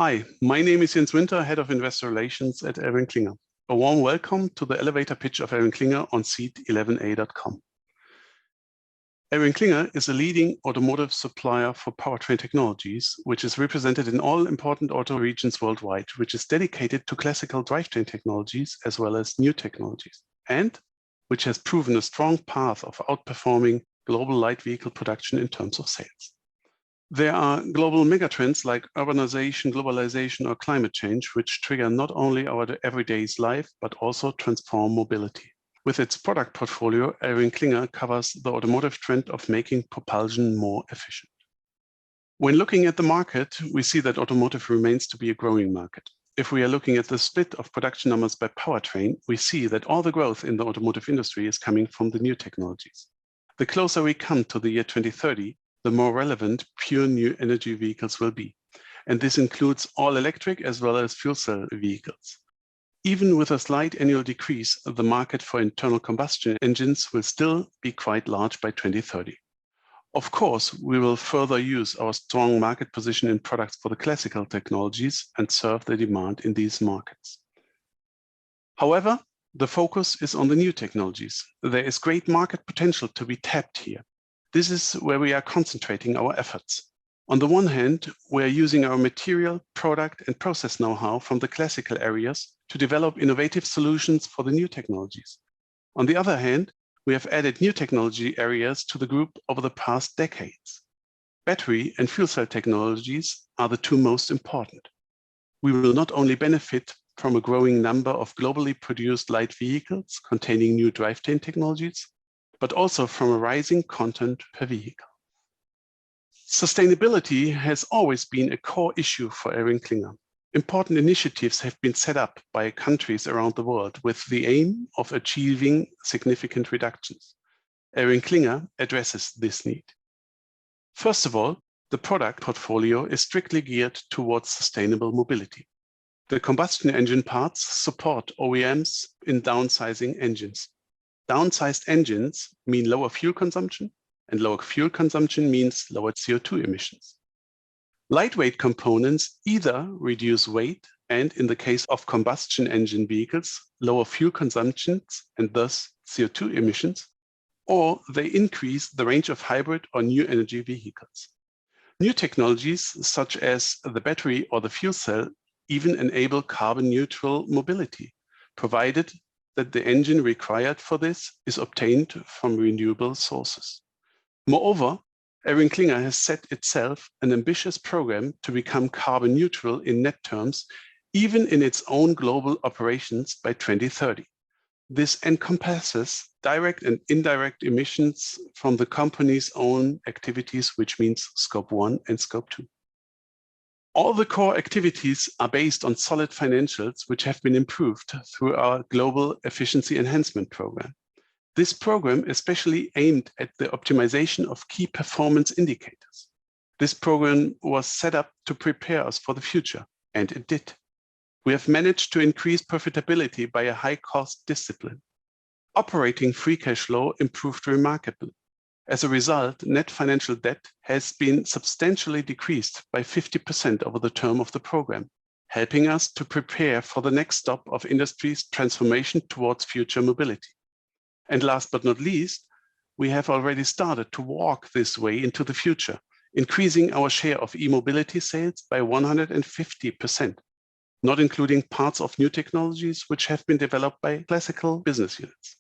Hi, my name is Jens Winter, Head of Investor Relations at ElringKlinger. A warm welcome to the elevator pitch of ElringKlinger on seat11a.com. ElringKlinger is a leading automotive supplier for powertrain technologies, which is represented in all important auto regions worldwide, which is dedicated to classical drivetrain technologies as well as new technologies, and which has proven a strong path of outperforming global light vehicle production in terms of sales. There are global megatrends like urbanization, globalization, or climate change, which trigger not only our everyday's life, but also transform mobility. With its product portfolio, ElringKlinger covers the automotive trend of making propulsion more efficient. When looking at the market, we see that automotive remains to be a growing market. If we are looking at the split of production numbers by powertrain, we see that all the growth in the automotive industry is coming from the new technologies. The closer we come to the year 2030, the more relevant pure new energy vehicles will be. And this includes all electric as well as fuel cell vehicles. Even with a slight annual decrease, the market for internal combustion engines will still be quite large by 2030. Of course, we will further use our strong market position in products for the classical technologies and serve the demand in these markets. However, the focus is on the new technologies. There is great market potential to be tapped here. This is where we are concentrating our efforts. On the one hand, we are using our material, product, and process know-how from the classical areas to develop innovative solutions for the new technologies. On the other hand, we have added new technology areas to the group over the past decades. Battery and fuel cell technologies are the two most important. We will not only benefit from a growing number of globally produced light vehicles containing new drivetrain technologies, but also from a rising content per vehicle. Sustainability has always been a core issue for ElringKlinger. Important initiatives have been set up by countries around the world with the aim of achieving significant reductions. ElringKlinger addresses this need. First of all, the product portfolio is strictly geared towards sustainable mobility. The combustion engine parts support OEMs in downsizing engines. Downsized engines mean lower fuel consumption, and lower fuel consumption means lower CO2 emissions. Lightweight components either reduce weight and, in the case of combustion engine vehicles, lower fuel consumptions and thus CO2 emissions, or they increase the range of hybrid or new energy vehicles. New technologies such as the battery or the fuel cell even enable carbon neutral mobility, provided that the engine required for this is obtained from renewable sources. Moreover, ElringKlinger has set itself an ambitious program to become carbon neutral in net terms, even in its own global operations by 2030. This encompasses direct and indirect emissions from the company's own activities, which means Scope 1 and Scope 2. All the core activities are based on solid financials, which have been improved through our Global Efficiency Enhancement Program. This program especially aimed at the optimization of key performance indicators. This program was set up to prepare us for the future, and it did. We have managed to increase profitability by a high cost discipline. Operating free cash flow improved remarkably. As a result, net financial debt has been substantially decreased by 50% over the term of the program, helping us to prepare for the next stop of industry's transformation towards future mobility. And last but not least, we have already started to walk this way into the future, increasing our share of e-mobility sales by 150%, not including parts of new technologies which have been developed by classical business units.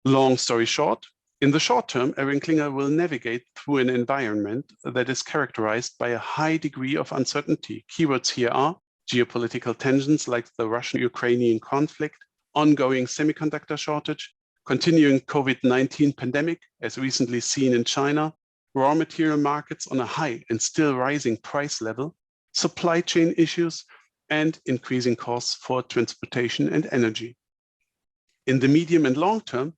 Long story short, in the short term, ElringKlinger will navigate through an environment that is characterized by a high degree of uncertainty. Keywords here are geopolitical tensions like the Russian-Ukrainian conflict, ongoing semiconductor shortage, continuing COVID-19 pandemic, as recently seen in China, raw material markets on a high and still rising price level, supply chain issues, and increasing costs for transportation and energy. In the medium and long term,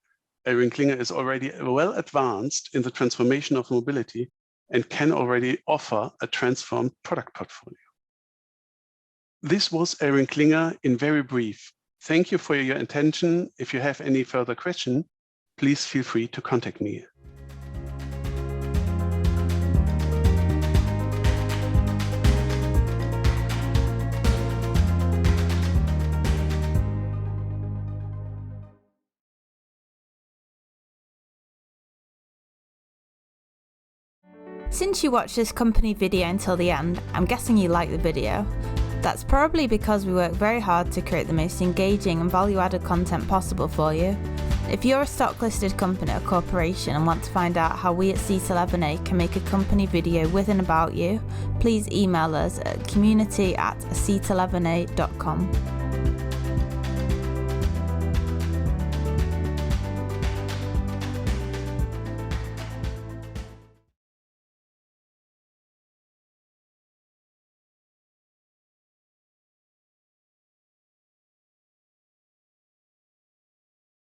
ElringKlinger is already well advanced in the transformation of mobility and can already offer a transformed product portfolio. This was ElringKlinger in very brief. Thank you for your attention. If you have any further questions, please feel free to contact me. Since you watched this company video until the end, I'm guessing you like the video. That's probably because we work very hard to create the most engaging and value-added content possible for you. If you're a stock-listed company or corporation and want to find out how we at C11A can make a company video with and about you, please email us at community@c11a.com.